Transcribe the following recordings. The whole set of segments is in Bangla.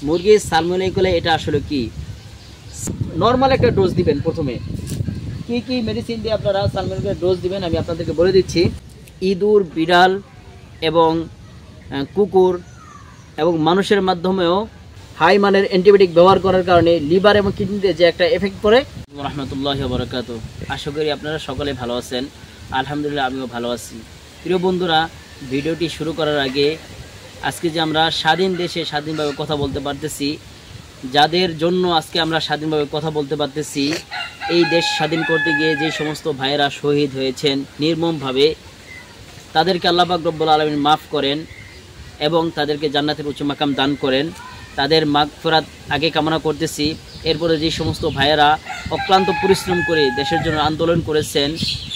মুরগির সালমোনেলা এটা আসলে কি? নর্মাল একটা ডোজ দিবেন। প্রথমে কি কি মেডিসিন দিয়ে আপনারা সালমোনেলা ডোজ দিবেন আমি আপনাদেরকে বলে দিচ্ছি। ইঁদুর, বিড়াল এবং কুকুর এবং মানুষের মাধ্যমেও হাই মানের অ্যান্টিবায়োটিক ব্যবহার করার কারণে লিভার এবং কিডনিতে যে একটা এফেক্ট পড়ে। রহমতুল্লাহি ওয়া বারাকাতুহু। আশা করি আপনারা সকলে ভালো আছেন। আলহামদুলিল্লাহ আমিও ভালো আছি। প্রিয় বন্ধুরা, ভিডিওটি শুরু করার আগে আজকে যে আমরা স্বাধীন দেশে স্বাধীনভাবে কথা বলতে পারতেছি, যাদের জন্য আজকে আমরা স্বাধীনভাবে কথা বলতে পারতেছি, এই দেশ স্বাধীন করতে গিয়ে যে সমস্ত ভাইয়েরা শহীদ হয়েছেন নির্মমভাবে, তাদেরকে আল্লাহ পাক রব্বুল আলামিন মাফ করেন এবং তাদেরকে জান্নাতের উচ্চ মাকাম দান করেন। তাদের মাগফিরাত আগে কামনা করতেছি। এরপরে যে সমস্ত ভাইয়েরা অক্লান্ত পরিশ্রম করে দেশের জন্য আন্দোলন করেছেন,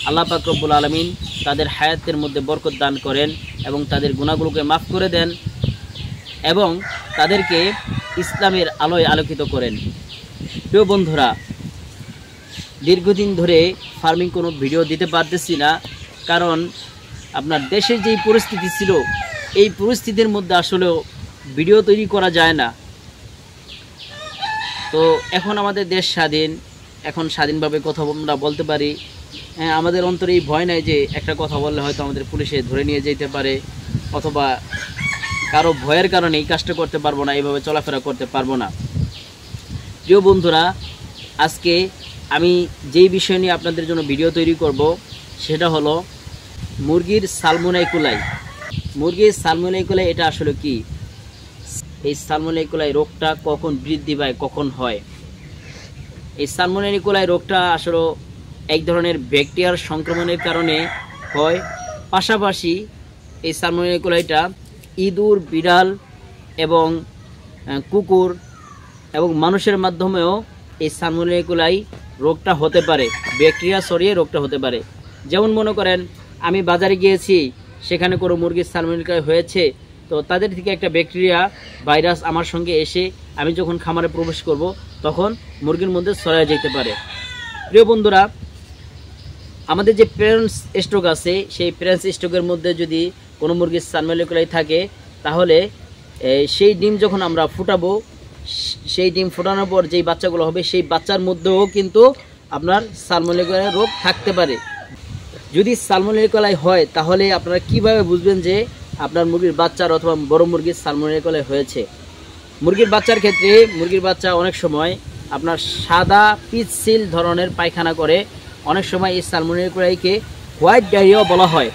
আল্লাহ পাক রব্বুল আলামিন তাদের হায়াতের মধ্যে বরকত দান করেন এবং তাদের গুনাহগুলোকে মাফ করে দেন এবং তাদেরকে ইসলামের আলোয় আলোকিত করেন। প্রিয় বন্ধুরা, দীর্ঘদিন ধরে ফার্মিং কোনো ভিডিও দিতে পারতেছি না, কারণ আপনার দেশের যেই পরিস্থিতি ছিল, এই পরিস্থিতির মধ্যে আসলেও ভিডিও তৈরি করা যায় না। তো এখন আমাদের দেশ স্বাধীন, এখন স্বাধীনভাবে কথা আমরা বলতে পারি। আমাদের অন্তরে এই ভয় নাই যে একটা কথা বললে হয়তো আমাদের পুলিশে ধরে নিয়ে যেতে পারে, অথবা কারো ভয়ের কারণে এই কাজটা করতে পারবো না, এইভাবে চলাফেরা করতে পারবো না। প্রিয় বন্ধুরা, আজকে আমি যেই বিষয় নিয়ে আপনাদের জন্য ভিডিও তৈরি করব সেটা হলো মুরগির সালমোনেলা। মুরগির সালমোনেলা এটা আসলে কি? এই সালমোনেলা রোগটা কখন বৃদ্ধি পায়, কখন হয়? এই সালমোনেলা রোগটা আসলে এক ধরনের ব্যাকটেরিয়ার সংক্রমণের কারণে হয়। পাশাপাশি এই সালমোনেলাটা ইঁদুর, বিড়াল এবং কুকুর এবং মানুষের মাধ্যমেও এই সালমোনেলা রোগটা হতে পারে, ব্যাকটেরিয়া ছড়িয়ে রোগটা হতে পারে। যেমন মনে করেন আমি বাজারে গিয়েছি, সেখানে কোনো মুরগির সালমোনেলা হয়েছে, তো তাদের থেকে একটা ব্যাকটেরিয়া ভাইরাস আমার সঙ্গে এসে আমি যখন খামারে প্রবেশ করব তখন মুরগির মধ্যে ছড়িয়ে যেতে পারে। প্রিয় বন্ধুরা, আমাদের যে প্যারেন্টস স্টক আছে, সেই প্যারেন্টস স্টকের মধ্যে যদি কোনো মুরগির সালমোনেলা থাকে, তাহলে সেই ডিম যখন আমরা ফুটাবো, সেই ডিম ফোটানোর পর যেই বাচ্চাগুলো হবে, সেই বাচ্চার মধ্যেও কিন্তু আপনার সালমোনেলা রোগ থাকতে পারে। যদি সালমোনেলা হয়, তাহলে আপনারা কিভাবে বুঝবেন যে আপনার মুরগির বাচ্চার অথবা বড় মুরগির সালমোনেলা হয়েছে? মুরগির বাচ্চার ক্ষেত্রে মুরগির বাচ্চা অনেক সময় আপনার সাদা পিচ্ছিল ধরনের পায়খানা করে। অনেক সময় এই সালমোনেলাকে হোয়াইট ডায়রিয়া বলা হয়।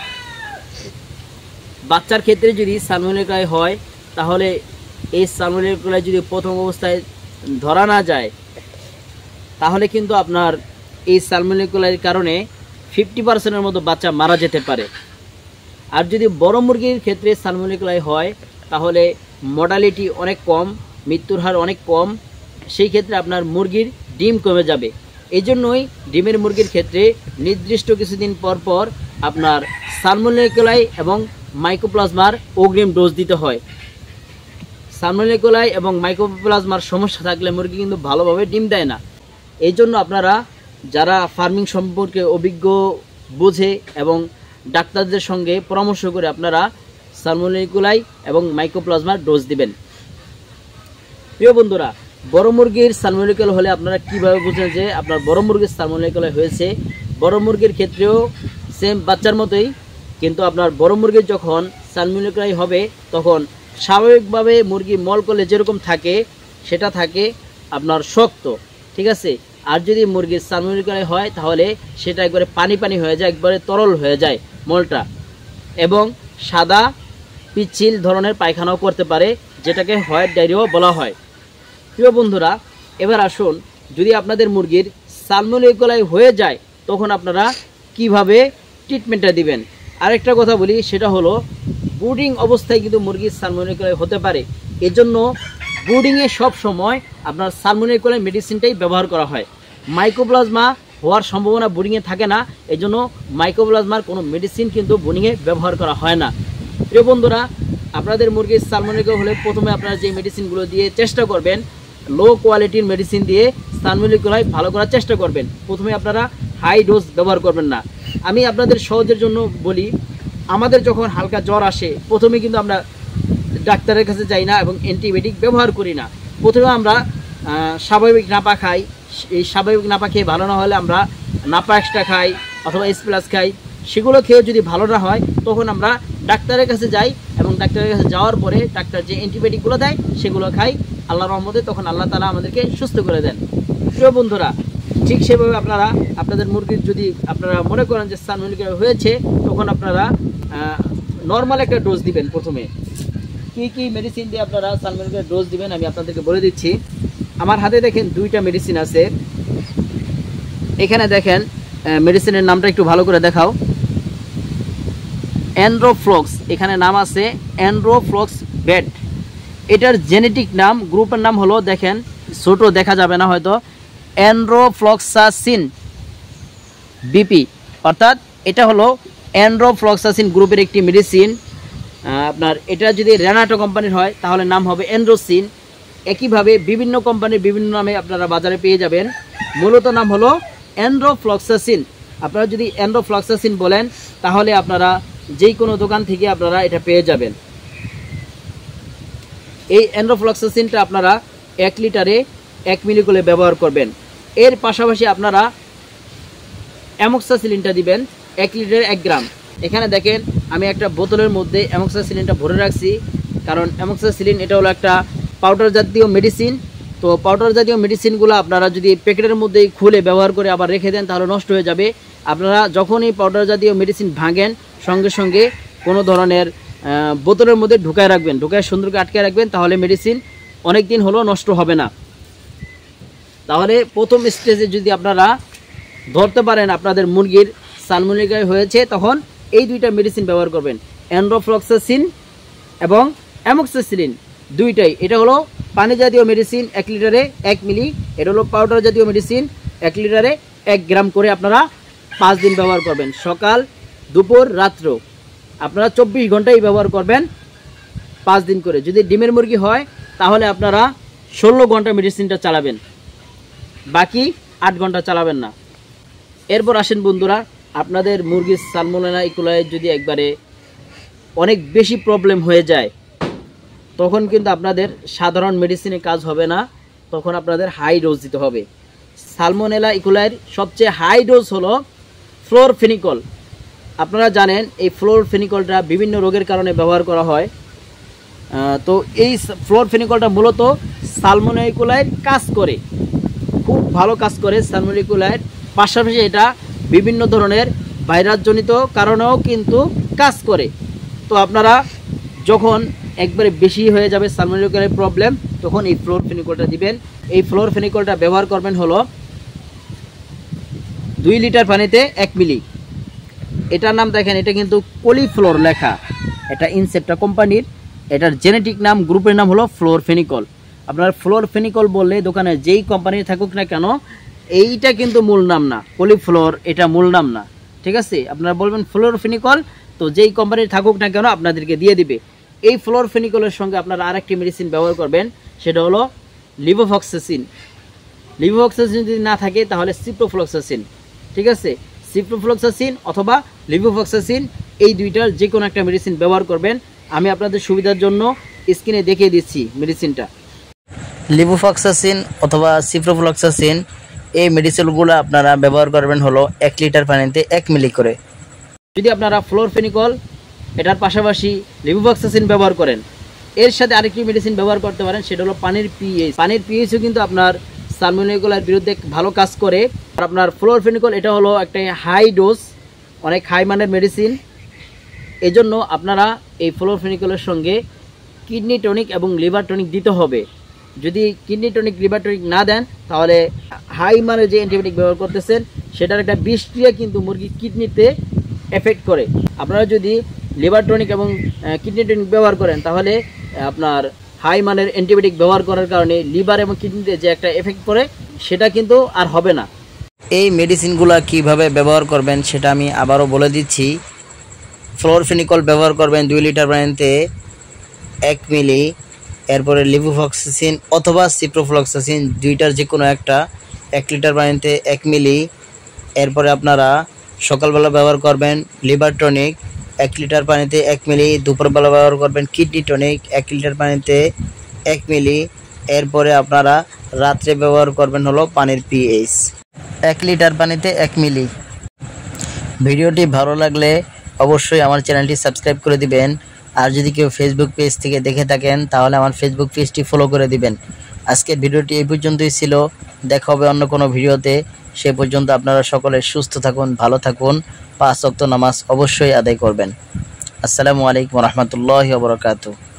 বাচ্চার ক্ষেত্রে যদি সালমোনেলা হয়, তাহলে এই সালমোনেলা যদি প্রথম অবস্থায় ধরা না যায়, তাহলে কিন্তু আপনার এই সালমোনেলার কারণে 50% মতো বাচ্চা মারা যেতে পারে। আর যদি বড় মুরগির ক্ষেত্রে সালমোনেলা হয়, তাহলে মর্টালিটি অনেক কম, মৃত্যুর হার অনেক কম। সেই ক্ষেত্রে আপনার মুরগির ডিম কমে যাবে। এই জন্যই ডিমের মুরগির ক্ষেত্রে নির্দিষ্ট কিছুদিন পর পর আপনার সালমোনেলা এবং মাইকোপ্লাজমার অগ্রিম ডোজ দিতে হয়। সালমোনেলা এবং মাইকোপ্লাজমার সমস্যা থাকলে মুরগি কিন্তু ভালোভাবে ডিম দেয় না। এই জন্য আপনারা যারা ফার্মিং সম্পর্কে অভিজ্ঞ, বোঝে এবং ডাক্তারদের সঙ্গে পরামর্শ করে আপনারা সালমোনেলা এবং মাইকোপ্লাজমার ডোজ দিবেন। প্রিয় বন্ধুরা, বড় মুরগির সালমোনেলা হলে আপনারা কিভাবে বুঝেন যে আপনার বড় মুরগির সালমোনেলা হয়েছে? বড় মুরগির ক্ষেত্রেও সেম বাচ্চার মতোই, কিন্তু আপনার বড় মুরগির যখন সালমোনেলা হবে, তখন স্বাভাবিকভাবে মুরগি মল করলে যেরকম থাকে সেটা থাকে আপনার শক্ত, ঠিক আছে? আর যদি মুরগির সালমোনেলা হয়, তাহলে সেটা একবারে পানি পানি হয়ে যায়, একবারে তরল হয়ে যায় মলটা, এবং সাদা পিচ্ছিল ধরনের পায়খানাও করতে পারে, যেটাকে হোয়াইট ডায়রিয়া বলা হয়। প্রিয় বন্ধুরা, এবার আসুন, যদি আপনাদের মুরগির সালমোনেলা হয়ে যায়, তখন আপনারা কিভাবে ট্রিটমেন্টটা দিবেন। আরেকটা কথা বলি, সেটা হলো ব্রুডিং অবস্থায় কিন্তু মুরগির সালমোনেলা হতে পারে। এজন্য ব্রুডিংয়ে সব সময় আপনার সালমোনেলা মেডিসিনটাই ব্যবহার করা হয়। মাইকোপ্লাজমা হওয়ার সম্ভাবনা ব্রুডিংয়ে থাকে না, এজন্য মাইকোপ্লাজমার কোনো মেডিসিন কিন্তু ব্রুডিংয়ে ব্যবহার করা হয় না। প্রিয় বন্ধুরা, আপনাদের মুরগির সালমোনেলা হলে প্রথমে আপনারা যে মেডিসিনগুলো দিয়ে চেষ্টা করবেন, লো কোয়ালিটির মেডিসিন দিয়ে সালমোনেলা ভালো করার চেষ্টা করবেন। প্রথমে আপনারা হাই ডোজ ব্যবহার করবেন না। আমি আপনাদের সহজের জন্য বলি, আমাদের যখন হালকা জ্বর আসে, প্রথমে কিন্তু আমরা ডাক্তারের কাছে যাই না এবং অ্যান্টিবায়োটিক ব্যবহার করি না। প্রথমে আমরা স্বাভাবিক নাপা খাই, এই স্বাভাবিক নাপা খেয়ে ভালো না হলে আমরা নাপা এক্সট্রা খাই অথবা এস প্লাস খাই। সেগুলো খেয়েও যদি ভালো না হয় তখন আমরা ডাক্তারের কাছে যাই এবং ডাক্তারের কাছে যাওয়ার পরে ডাক্তার যে অ্যান্টিবায়োটিকগুলো দেয় সেগুলো খাই। আল্লাহর রহমতে তখন আল্লাহ তাআলা আমাদেরকে সুস্থ করে দেন। প্রিয় বন্ধুরা, ঠিক সেভাবে আপনারা আপনাদের মুরগির যদি আপনারা মনে করেন যে সালমোনেলা হয়েছে, তখন আপনারা নর্মাল একটা ডোজ দিবেন। প্রথমে কি মেডিসিন দিয়ে আপনারা সালমোনেলা ডোজ দিবেন আমি আপনাদেরকে বলে দিচ্ছি। আমার হাতে দেখেন 2টা মেডিসিন আছে। এখানে দেখেন মেডিসিনের নামটা একটু ভালো করে দেখাও। অ্যান্ড্রোফ্লক্স, এখানে নাম আছে অ্যান্ড্রোফ্লক্স বেড। এটার জেনেটিক নাম, গ্রুপের নাম হলো, দেখেন ছোট দেখা যাবে না হয়তো, অ্যান্ড্রোফ্লক্সাসিন বিপি, অর্থাৎ এটা হলো অ্যান্ড্রোফ্লক্সাসিন গ্রুপের একটি মেডিসিন। আপনার এটা যদি রেনাটো কোম্পানির হয় তাহলে নাম হবে অ্যান্ড্রোসিন। একইভাবে বিভিন্ন কোম্পানির বিভিন্ন নামে আপনারা বাজারে পেয়ে যাবেন। মূলত নাম হলো অ্যান্ড্রোফ্লক্সাসিন। আপনারা যদি অ্যান্ড্রোফ্লক্সাসিন বলেন তাহলে আপনারা যে কোনো দোকান থেকে আপনারা এটা পেয়ে যাবেন। এই অ্যান্ড্রোফ্লক্সাসিনটা আপনারা 1 লিটারে 1 মিলি করে ব্যবহার করবেন। এর পাশাপাশি আপনারা অ্যামোক্সাসিলিনটা দিবেন 1 লিটারে 1 গ্রাম। এখানে দেখেন আমি একটা বোতলের মধ্যে অ্যামোক্সাসিলিনটা ভরে রাখছি, কারণ অ্যামোক্সাসিলিন এটা হলো একটা পাউডার জাতীয় মেডিসিন। তো পাউডার জাতীয় মেডিসিনগুলো আপনারা যদি প্যাকেটের মধ্যেই খুলে ব্যবহার করে আবার রেখে দেন তাহলে নষ্ট হয়ে যাবে। আপনারা যখনই পাউডার জাতীয় মেডিসিন ভাঙেন সঙ্গে সঙ্গে কোনো ধরনের বোতলের মধ্যে ঢুকায় রাখবেন, ঢুকায় সুন্দর করে আটকে রাখবেন, তাহলে মেডিসিন অনেক দিন হলো নষ্ট হবে না। তাহলে প্রথম স্টেজে যদি আপনারা ধরতে পারেন আপনাদের মুরগির সালমোনেলা হয়েছে, তখন এই 2টা মেডিসিন ব্যবহার করবেন, অ্যান্ড্রোফ্লক্সাসিন এবং অ্যামোক্সাসিলিন 2টাই। এটা হলো পানি জাতীয় মেডিসিন 1 লিটারে 1 মিলি, এটা হলো পাউডার জাতীয় মেডিসিন 1 লিটারে 1 গ্রাম করে আপনারা 5 দিন ব্যবহার করবেন, সকাল দুপুর রাত্র। আপনারা 24 ঘন্টাই ব্যবহার করবেন 5 দিন করে। যদি ডিমের মুরগি হয় তাহলে আপনারা 16 ঘন্টা মেডিসিনটা চালাবেন, বাকি 8 ঘন্টা চালাবেন না। এরপর আসেন বন্ধুরা, আপনাদের মুরগির সালমোনেলা ইকোলাই যদি একবারে অনেক বেশি প্রবলেম হয়ে যায় তখন কিন্তু আপনাদের সাধারণ মেডিসিনে কাজ হবে না, তখন আপনাদের হাই ডোজ দিতে হবে। সালমোনেলা ইকোলাইয়ের সবচেয়ে হাই ডোজ হলো ফ্লোরফেনিকল। আপনারা জানেন এই ফ্লোরফেনিকলটা বিভিন্ন রোগের কারণে ব্যবহার করা হয়। তো এই ফ্লোরফেনিকলটা মূলত সালমোনেলা ইকোলাইয়ের কাজ করে, খুব ভালো কাজ করে সালমোনেলা ইকোলাইয়ের। পাশাপাশি এটা বিভিন্ন ধরনের ভাইরাসজনিত কারণেও কিন্তু কাজ করে। তো আপনারা যখন একবারে বেশি হয়ে যাবে সালমোনেলা ইকোলাইয়ের প্রবলেম, তখন এই ফ্লোরফেনিকলটা দিবেন। এই ফ্লোরফেনিকলটা ব্যবহার করবেন হলো 2 লিটার পানিতে 1 মিলি। এটার নাম দেখেন, এটা কিন্তু পলিফ্লোর লেখা, এটা ইনসেপ্টা কোম্পানির। এটার জেনেটিক নাম, গ্রুপের নাম হলো ফ্লোরফেনিকল। আপনার ফ্লোরফেনিকল বললে দোকানে যেই কোম্পানির থাকুক না কেন, এইটা কিন্তু মূল নাম না, পলিফ্লোর এটা মূল নাম না, ঠিক আছে? আপনারা বলবেন ফ্লোরফেনিকল, তো যেই কোম্পানির থাকুক না কেন আপনাদেরকে দিয়ে দিবে। এই ফ্লোরফেনিকলের সঙ্গে আপনারা আরেকটি মেডিসিন ব্যবহার করবেন, সেটা হলো লিভোফ্লক্সাসিন। লিভোফ্লক্সাসিন যদি না থাকে তাহলে সিপ্রোফ্লক্সাসিন, ঠিক আছে? সিপ্রোফ্লক্সাসিন অথবা লিভোফ্লক্সাসিন, এই 2টার যে কোনো একটা মেডিসিন ব্যবহার করবেন। আমি আপনাদের সুবিধার জন্য স্ক্রিনে দেখিয়ে দিচ্ছি মেডিসিনটা। লিভোফ্লক্সাসিন অথবা সিপ্রোফ্লক্সাসিন এই মেডিসিনগুলো আপনারা ব্যবহার করবেন হলো 1 লিটার পানিতে 1 মিলি করে। যদি আপনারা ফ্লোরফেনিকল এটার পাশাপাশি লিভোফ্লক্সাসিন ব্যবহার করেন, এর সাথে আরেকটি মেডিসিন ব্যবহার করতে পারেন, সেটা হলো পানির পিএইচ। পানির পিএইচও কিন্তু আপনার সালমোনেলা ইকোলাইয়ের বিরুদ্ধে ভালো কাজ করে। আপনার ফ্লোরফেনিকল এটা হলো একটা হাই ডোজ, অনেক হাই মানের মেডিসিন। এজন্য আপনারা এই ফ্লোরফেনিকলের সঙ্গে কিডনি টনিক এবং লিভার টনিক দিতে হবে। যদি কিডনি টনিক লিভার টনিক না দেন তাহলে হাই মানের যে অ্যান্টিবায়োটিক ব্যবহার করতেছেন সেটার একটা বিষক্রিয়া কিন্তু মুরগির কিডনিতে এফেক্ট করে। আপনারা যদি লিভার টনিক এবং কিডনি টনিক ব্যবহার করেন তাহলে আপনার হাই মানের অ্যান্টিবায়োটিক ব্যবহার করার কারণে লিভার এবং কিডনিতে যে একটা এফেক্ট পড়ে সেটা কিন্তু আর হবে না। এই মেডিসিনগুলো কিভাবে ব্যবহার করবেন সেটা আমি আবারও বলে দিচ্ছি। ফ্লোরফেনিকল ব্যবহার করবেন 2 লিটার পানিতে 1 মিলি, এরপরে লিভোফ্লক্সাসিন অথবা সিপ্রোফ্লক্সাসিন 2টার যে কোনো একটা 1 লিটার পানিতে 1 মিলি। এরপরে আপনারা সকালবেলা ব্যবহার করবেন লিভার টনিক 1 লিটার পানিতে 1 মিলি, দুপুরবেলা ব্যবহার করবেন কিডনি টনিক 1 লিটার পানিতে 1 মিলি। এরপরে আপনারা রাত্রে ব্যবহার করবেন হলো পানির পিএইচ 1 লিটার পানিতে 1 মিলি। ভিডিওটি ভালো লাগলে অবশ্যই আমার চ্যানেলটি সাবস্ক্রাইব করে দিবেন। আর যদি কেউ ফেসবুক পেজ থেকে দেখে থাকেন তাহলে আমার ফেসবুক পেজটি ফলো করে দিবেন। আজকের ভিডিওটি এই পর্যন্তই ছিল, দেখা হবে অন্য কোনো ভিডিওতে। সে পর্যন্ত আপনারা সকলে সুস্থ থাকুন, ভালো থাকুন, 5 ওয়াক্ত নামাজ অবশ্যই আদায় করবেন। আসসালামু আলাইকুম ওয়া রাহমাতুল্লাহি ওয়া বারাকাতুহু।